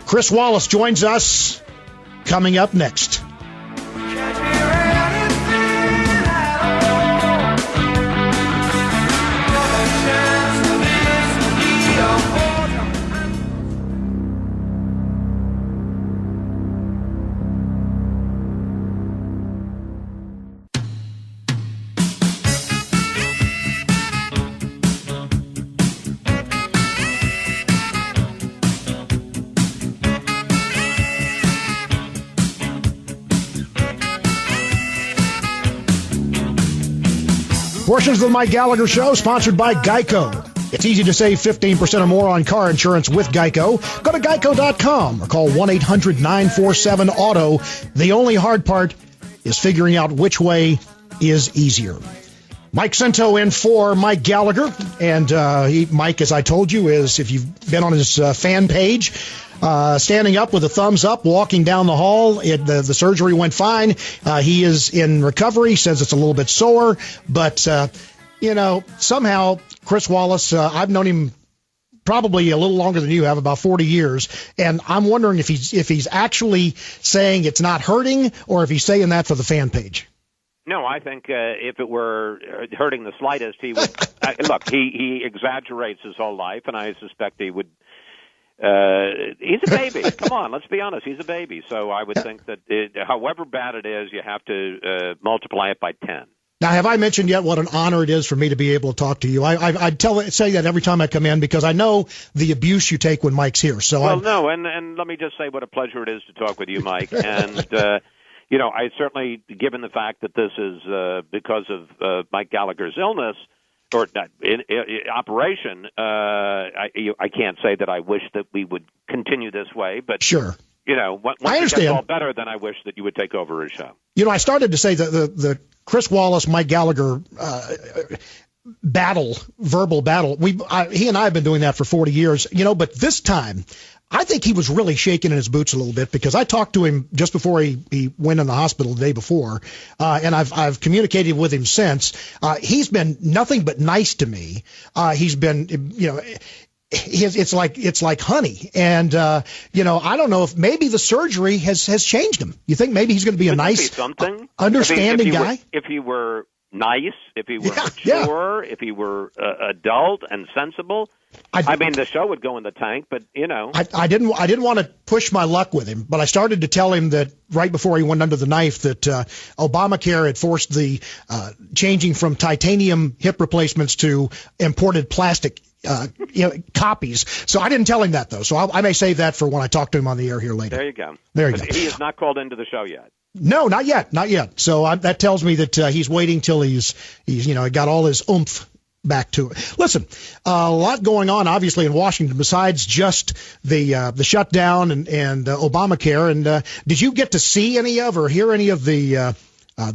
Chris Wallace joins us coming up next. Portions of the Mike Gallagher Show sponsored by Geico. It's easy to save 15% or more on car insurance with Geico. Go to geico.com or call 1-800-947-AUTO. The only hard part is figuring out which way is easier. Mike Scinto in for Mike Gallagher. And Mike, as I told you, is if you've been on his fan page, standing up with a thumbs up, walking down the hall. The surgery went fine. He is in recovery, says it's a little bit sore. But, somehow Chris Wallace, I've known him probably a little longer than you have, about 40 years. And I'm wondering if he's actually saying it's not hurting or if he's saying that for the fan page. No, I think if it were hurting the slightest, he would. Look, he exaggerates his whole life, and I suspect he would. He's a baby. Come on, let's be honest. He's a baby. So I would think that however bad it is, you have to multiply it by 10. Now, have I mentioned yet what an honor it is for me to be able to talk to you? I say that every time I come in because I know the abuse you take when Mike's here. So and let me just say what a pleasure it is to talk with you, Mike. And I certainly, given the fact that this is because of Mike Gallagher's illness. Or operation, I can't say that I wish that we would continue this way, but sure. Once I understand. It gets all better, then I wish that you would take over his show. I started to say that the Chris Wallace, Mike Gallagher verbal battle. He and I have been doing that for 40 years, but this time I think he was really shaking in his boots a little bit because I talked to him just before he went in the hospital the day before, and I've communicated with him since. He's been nothing but nice to me. He's been, it's like honey, and I don't know if maybe the surgery has changed him. You think maybe he's going to be a nice, understanding guy? If he were nice, if he were mature, if he were adult and sensible. The show would go in the tank, but I didn't want to push my luck with him, but I started to tell him that right before he went under the knife that Obamacare had forced the changing from titanium hip replacements to imported plastic copies. So I didn't tell him that though. So I may save that for when I talk to him on the air here later. There you go. But he is not called into the show yet. No, not yet. So that tells me that he's waiting till he's got all his oomph back to it. Listen, a lot going on, obviously, in Washington besides just the shutdown and Obamacare. And did you get to see any of or hear any of the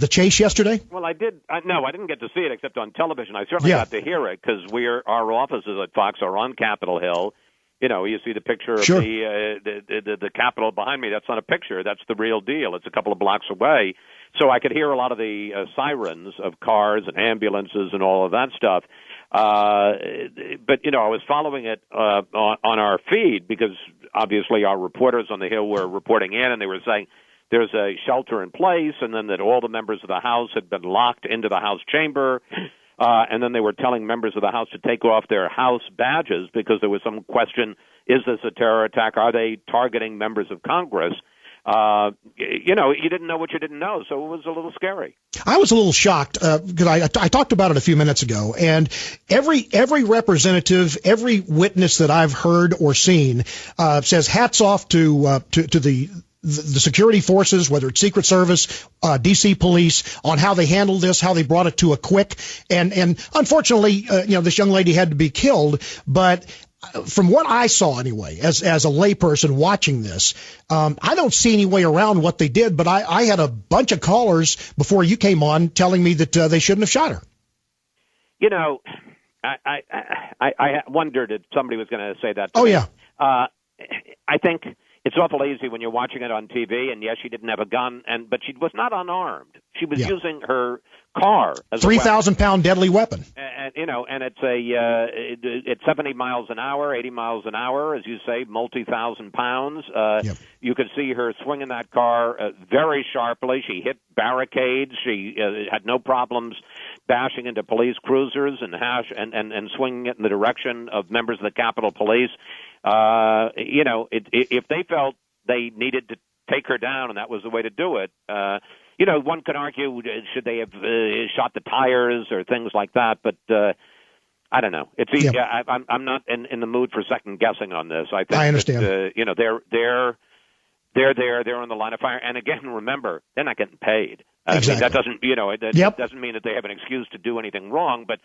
chase yesterday? Well, I did. No, I didn't get to see it except on television. I certainly got to hear it because our offices at Fox are on Capitol Hill. You see the picture of the Capitol behind me. That's not a picture. That's the real deal. It's a couple of blocks away. So I could hear a lot of the sirens of cars and ambulances and all of that stuff. But, I was following it on our feed because obviously our reporters on the Hill were reporting in, and they were saying there's a shelter in place, and then that all the members of the House had been locked into the House chamber. And then they were telling members of the House to take off their House badges because there was some question, is this a terror attack? Are they targeting members of Congress? You didn't know what you didn't know, so it was a little scary. I was a little shocked because I talked about it a few minutes ago, and every representative, every witness that I've heard or seen says hats off to the security forces, whether it's Secret Service, D.C. police, on how they handled this, how they brought it to a quick. And unfortunately, this young lady had to be killed. But from what I saw anyway, as a layperson watching this, I don't see any way around what they did. But I had a bunch of callers before you came on telling me that they shouldn't have shot her. I wondered if somebody was going to say that. Oh, yeah. I think it's awful easy when you're watching it on TV, and yes, she didn't have a gun, but she was not unarmed. she was using her car as 3,000-pound deadly weapon. And and it's 70 miles an hour, 80 miles an hour, as you say, multi-thousand pounds. You could see her swinging that car very sharply. She hit barricades. She had no problems bashing into police cruisers and swinging it in the direction of members of the Capitol Police. If they felt they needed to take her down and that was the way to do it, one could argue, should they have shot the tires or things like that? But I don't know. It's easy. I'm not in the mood for second guessing on this. I understand. That, they're on the line of fire. And again, remember, they're not getting paid. Exactly. That doesn't, that doesn't mean that they have an excuse to do anything wrong. But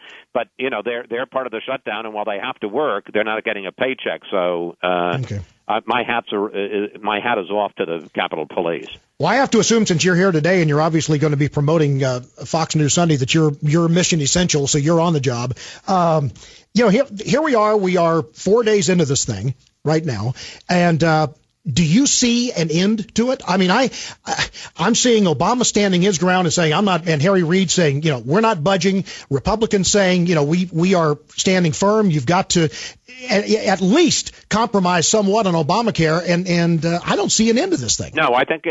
they're part of the shutdown, and while they have to work, they're not getting a paycheck. So my hat is off to the Capitol Police. Well, I have to assume, since you're here today and you're obviously going to be promoting Fox News Sunday, that you're mission essential, so you're on the job. Here we are. We are 4 days into this thing right now, and do you see an end to it? I mean, I'm seeing Obama standing his ground and saying, I'm not, and Harry Reid saying, we're not budging. Republicans saying, we are standing firm. You've got to at least compromise somewhat on Obamacare, and I don't see an end to this thing. No, I think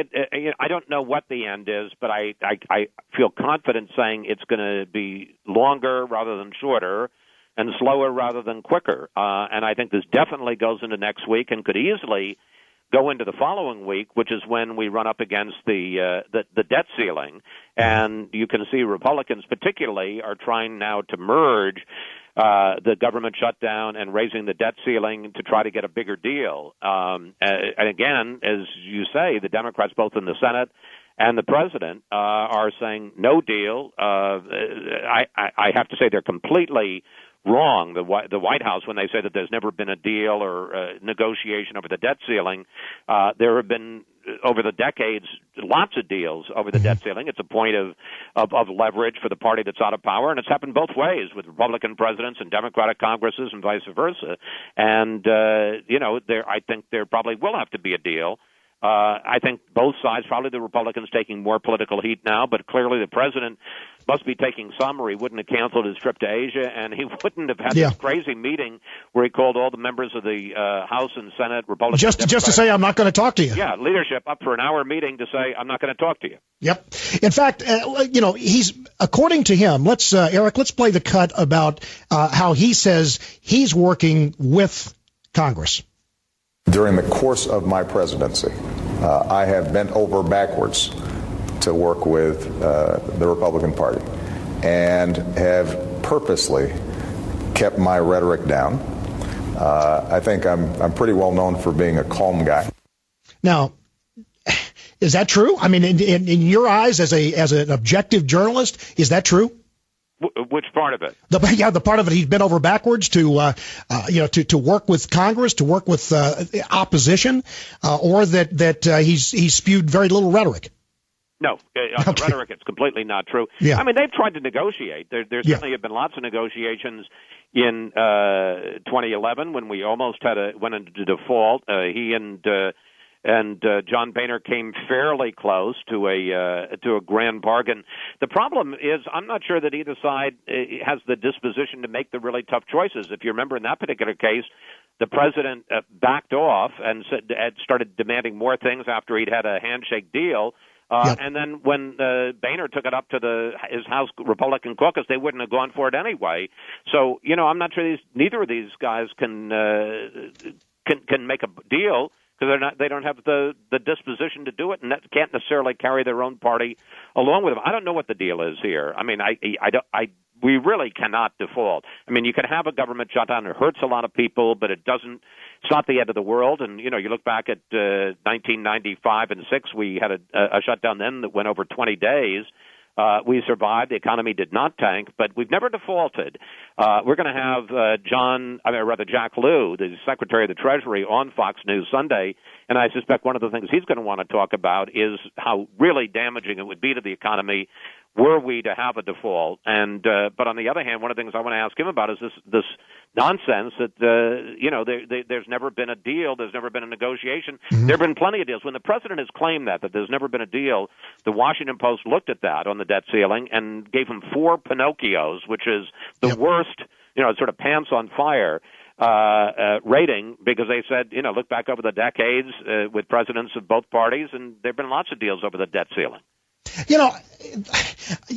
I don't know what the end is, but I feel confident saying it's going to be longer rather than shorter, and slower rather than quicker. And I think this definitely goes into next week and could easily go into the following week, which is when we run up against the debt ceiling. And you can see Republicans particularly are trying now to merge the government shutdown and raising the debt ceiling to try to get a bigger deal. And again, as you say, the Democrats, both in the Senate and the president, are saying no deal. I have to say they're completely wrong, the White House, when they say that there's never been a deal or negotiation over the debt ceiling. There have been, over the decades, lots of deals over the debt ceiling. It's a point of leverage for the party that's out of power, and it's happened both ways with Republican presidents and Democratic Congresses and vice versa. And, I think there probably will have to be a deal. I think both sides, probably the Republicans taking more political heat now, but clearly the president must be taking some, or he wouldn't have canceled his trip to Asia, and he wouldn't have had this crazy meeting where he called all the members of the House and Senate, Republicans. Just to say, I'm not going to talk to you. Yeah, leadership up for an hour meeting to say, I'm not going to talk to you. Yep. In fact, he's, according to him, Eric, let's play the cut about how he says he's working with Congress. During the course of my presidency, I have bent over backwards to work with the Republican Party and have purposely kept my rhetoric down. I think I'm pretty well known for being a calm guy. Now, is that true? I mean, in your eyes, as an objective journalist, is that true? Which part of it? The part of it he's bent over backwards to work with Congress, to work with opposition, or that he's spewed very little rhetoric. No, the rhetoric, it's completely not true. Yeah. I mean, they've tried to negotiate. There certainly have been lots of negotiations in 2011 when we almost went into default. He and John Boehner came fairly close to a grand bargain. The problem is, I'm not sure that either side has the disposition to make the really tough choices. If you remember, in that particular case, the president backed off and started demanding more things after he'd had a handshake deal. And then when Boehner took it up to his House Republican caucus, they wouldn't have gone for it anyway. So, I'm not sure neither of these guys can make a deal, because they don't have the disposition to do it, and that can't necessarily carry their own party along with them. I don't know what the deal is here. I mean, we really cannot default. I mean, you can have a government shutdown; it hurts a lot of people, but it's not the end of the world. And you look back at 1995 and 6, we had a shutdown then that went over 20 days. We survived. The economy did not tank, but we've never defaulted. We're going to have Jack Lew, the Secretary of the Treasury, on Fox News Sunday, and I suspect one of the things he's going to want to talk about is how really damaging it would be to the economy were we to have a default. And but on the other hand, one of the things I want to ask him about is this nonsense that there's never been a deal, there's never been a negotiation. There have been plenty of deals. When the president has claimed that there's never been a deal, the Washington Post looked at that on the debt ceiling and gave him 4 Pinocchios, which is the worst, sort of pants on fire rating, because they said, look back over the decades with presidents of both parties, and there have been lots of deals over the debt ceiling.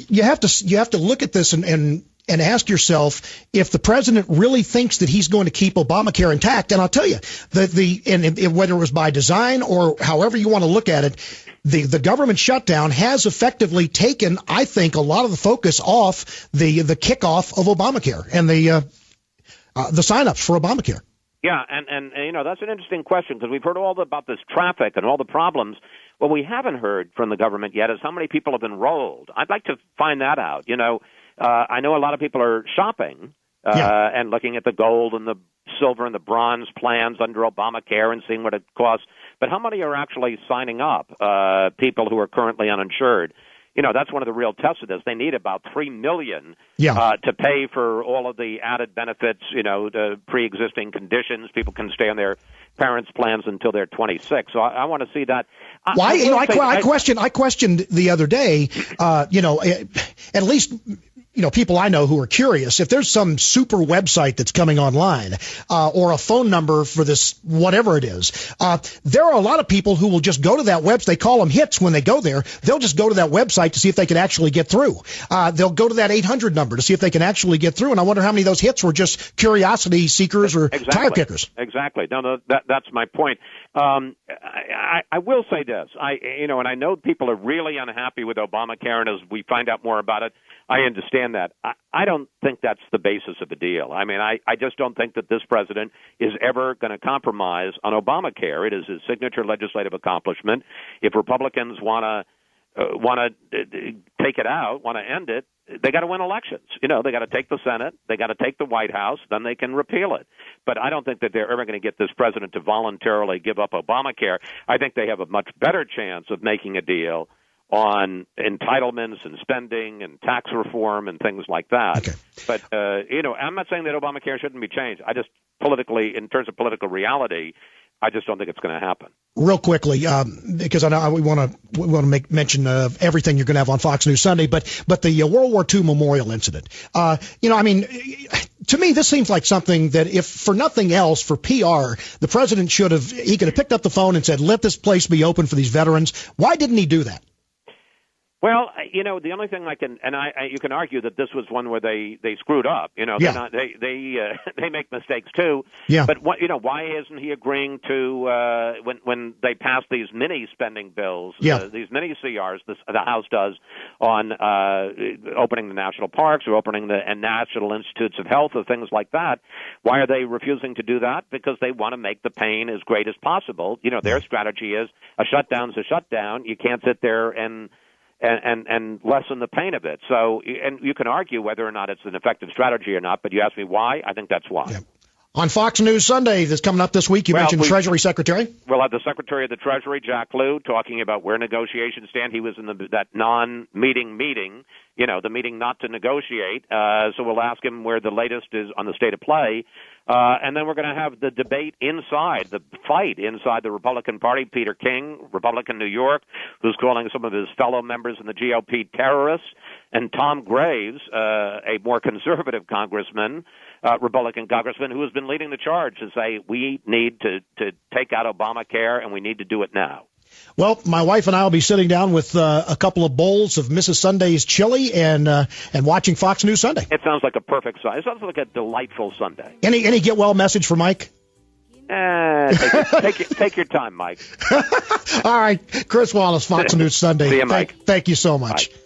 You have to look at this and ask yourself if the president really thinks that he's going to keep Obamacare intact. And I'll tell you, whether it was by design or however you want to look at it, the government shutdown has effectively taken, I think, a lot of the focus off the kickoff of Obamacare and the signups for Obamacare. Yeah, and that's an interesting question, because we've heard all about this traffic and all the problems. What we haven't heard from the government yet is how many people have enrolled. I'd like to find that out. I know a lot of people are shopping and looking at the gold and the silver and the bronze plans under Obamacare and seeing what it costs. But how many are actually signing up, people who are currently uninsured? That's one of the real tests of this. They need about 3 million to pay for all of the added benefits, the pre-existing conditions. People can stay on their parents' plans until they're 26. So I want to see that. I questioned the other day, at least people I know who are curious, if there's some super website that's coming online or a phone number for this, whatever it is, there are a lot of people who will just go to that website. They call them hits when they go there. They'll just go to that website to see if they can actually get through. They'll go to that 800 number to see if they can actually get through. And I wonder how many of those hits were just curiosity seekers or tire kickers. Exactly. No, that's my point. I will say this. And I know people are really unhappy with Obamacare, and as we find out more about it, I understand that. I don't think that's the basis of the deal. I mean, I just don't think that this president is ever going to compromise on Obamacare. It is his signature legislative accomplishment. If Republicans want to take it out, want to end it, they got to win elections. They got to take the Senate, they got to take the White House, then they can repeal it. But I don't think that they're ever going to get this president to voluntarily give up Obamacare. I think they have a much better chance of making a deal on entitlements and spending and tax reform and things like that. Okay. But, I'm not saying that Obamacare shouldn't be changed. I just politically, in terms of political reality, I just don't think it's going to happen. Real quickly, because I know we want to make mention of everything you're going to have on Fox News Sunday, but the World War II memorial incident, to me, this seems like something that, if for nothing else, for PR, the president could have picked up the phone and said, let this place be open for these veterans. Why didn't he do that? Well, the only thing you can argue that this was one where they screwed up. They make mistakes too. Yeah. But why isn't he agreeing to when they pass these mini spending bills, these mini CRs, the House does on opening the national parks or opening the national institutes of health or things like that? Why are they refusing to do that? Because they want to make the pain as great as possible. Their strategy is a shutdown's a shutdown. You can't sit there and lessen the pain of it. So, and you can argue whether or not it's an effective strategy or not, but you ask me why, I think that's why. Yeah. On Fox News Sunday that's coming up this week, you mentioned Treasury Secretary. We'll have the Secretary of the Treasury, Jack Lew, talking about where negotiations stand. He was in that non-meeting meeting, the meeting not to negotiate. So we'll ask him where the latest is on the state of play. And then we're going to have the debate the fight inside the Republican Party. Peter King, Republican New York, who's calling some of his fellow members in the GOP terrorists, and Tom Graves, a more conservative congressman, Republican congressman, who has been leading the charge to say we need to take out Obamacare and we need to do it now. Well, my wife and I will be sitting down with a couple of bowls of Mrs. Sunday's chili and watching Fox News Sunday. It sounds like a perfect Sunday. It sounds like a delightful Sunday. Any get well message for Mike? Take your time, Mike. All right, Chris Wallace, Fox News Sunday. See you, Mike. Thank you so much. Bye.